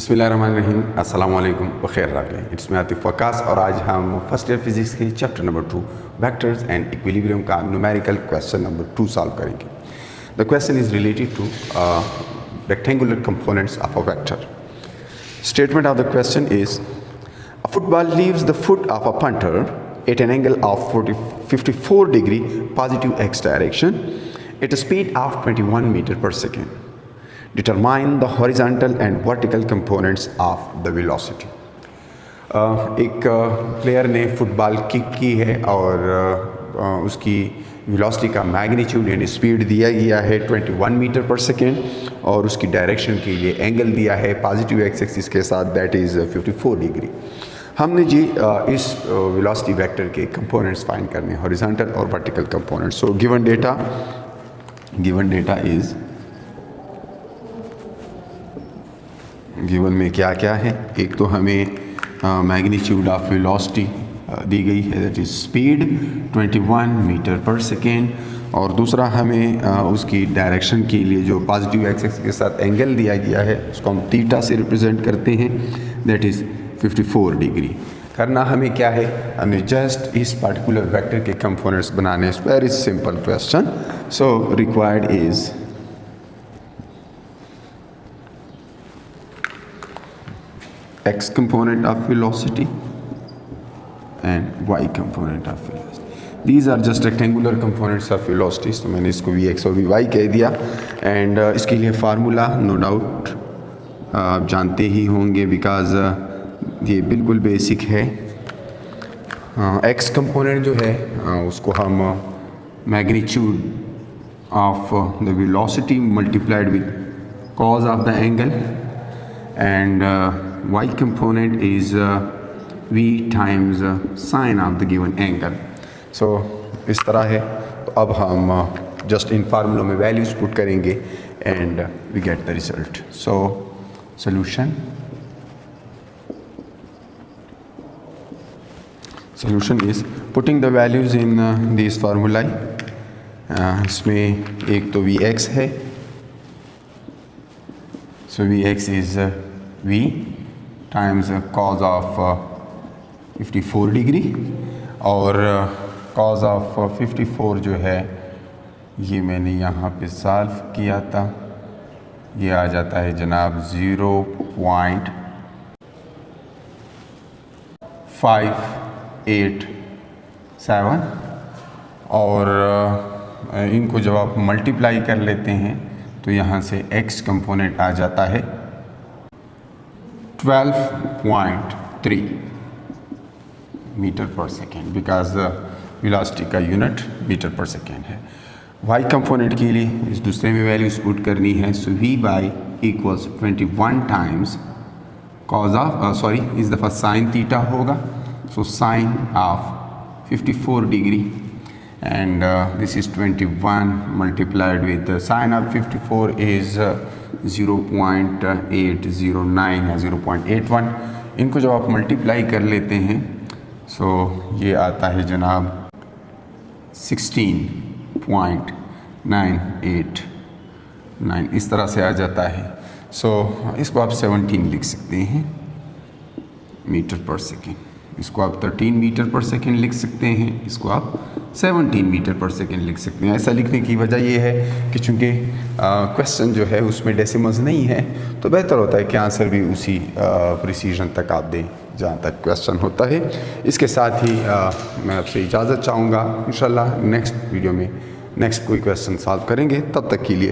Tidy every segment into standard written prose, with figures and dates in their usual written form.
बिस्मिल्लाहिर्रहमानिर्रहीम, अस्सलाम वालेकुम बखैर रखें। इट्स मैं आतिफ वकास और आज हम फर्स्ट ईयर फिजिक्स के chapter number 2 vectors and equilibrium का न्यूमेरिकल क्वेश्चन नंबर 2 सॉल्व करेंगे। The question is related to rectangular components of a vector. Statement of the question is: a football leaves the foot of a punter at an angle of 54 degree positive x direction at a speed of 21 meter per second. Determine the horizontal and vertical components of the velocity. एक player ने football kick की है और उसकी velocity का magnitude यानी speed दिया गया है 21 मीटर पर सेकेंड और उसकी डायरेक्शन के लिए एंगल दिया है पॉजिटिव एक्स एक्सिस के साथ, दैट इज़ 54 डिग्री। हमने जी इस वेलोसिटी वेक्टर के कंपोनेंट्स फाइंड करने हैं, हॉरिजॉन्टल और vertical components. So given data is given में क्या क्या है। एक तो हमें मैग्नीट्यूड ऑफ वेलोसिटी दी गई है, that is speed 21 metre per second, और दूसरा हमें उसकी डायरेक्शन के लिए जो पॉजिटिव एक्स एक्सिस के साथ एंगल दिया गया है उसको हम थीटा से रिप्रेजेंट करते हैं, दैट इज़ 54 डिग्री। करना हमें क्या है, हमें जस्ट इस पर्टिकुलर वेक्टर के कंपोनेंट्स बनाने। It's very simple question. So required is x component of velocity and y component of velocity. These are just rectangular components of velocity. तो मैंने इसको vx और vy कह दिया एंड इसके लिए फार्मूला नो डाउट आप जानते ही होंगे बिकॉज ये बिल्कुल बेसिक है। x कंपोनेंट जो है उसको हम magnitude of the velocity multiplied with cause of the angle and y component is v times sine of the given angle. So इस तरह है। तो अब हम जस्ट इन फार्मूलों में वैल्यूज पुट करेंगे and we get the result. So solution is putting the values in these formulae. इसमें एक तो vx है, so Vx is V times cos of 54 degree और cos of 54 जो है ये मैंने यहाँ पे सॉल्व किया था, ये आ जाता है जनाब 0.587 और इनको जब आप मल्टीप्लाई कर लेते हैं तो यहाँ से x कंपोनेंट आ जाता है 12.3 metre per second because velocity का यूनिट मीटर पर सेकेंड है। y कंपोनेंट के लिए इस दूसरे में वैल्यूज पुट करनी है। So V y equals 21 times cos of इस दफ़ा साइन थीटा होगा, so sine of 54 degree and this is 21 multiplied with the sine of 54 is 0.809 या 0.81। इनको जब आप मल्टीप्लाई कर लेते हैं सो ये आता है जनाब 16.989, इस तरह से आ जाता है। सो इसको आप 17 लिख सकते हैं मीटर पर सेकेंड, इसको आप 13 मीटर पर सेकेंड लिख सकते हैं, इसको आप 17 मीटर पर सेकेंड लिख सकते हैं। ऐसा लिखने की वजह यह है कि चूँकि क्वेश्चन जो है उसमें डेसिमल्स नहीं है तो बेहतर होता है कि आंसर भी उसी प्रिसीजन तक आप दें जहाँ तक क्वेश्चन होता है। इसके साथ ही मैं आपसे इजाज़त चाहूँगा। इंशाल्लाह नेक्स्ट वीडियो में नेक्स्ट कोई क्वेश्चन सॉल्व करेंगे, तब तक के लिए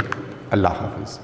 अल्लाह हाफ़िज़।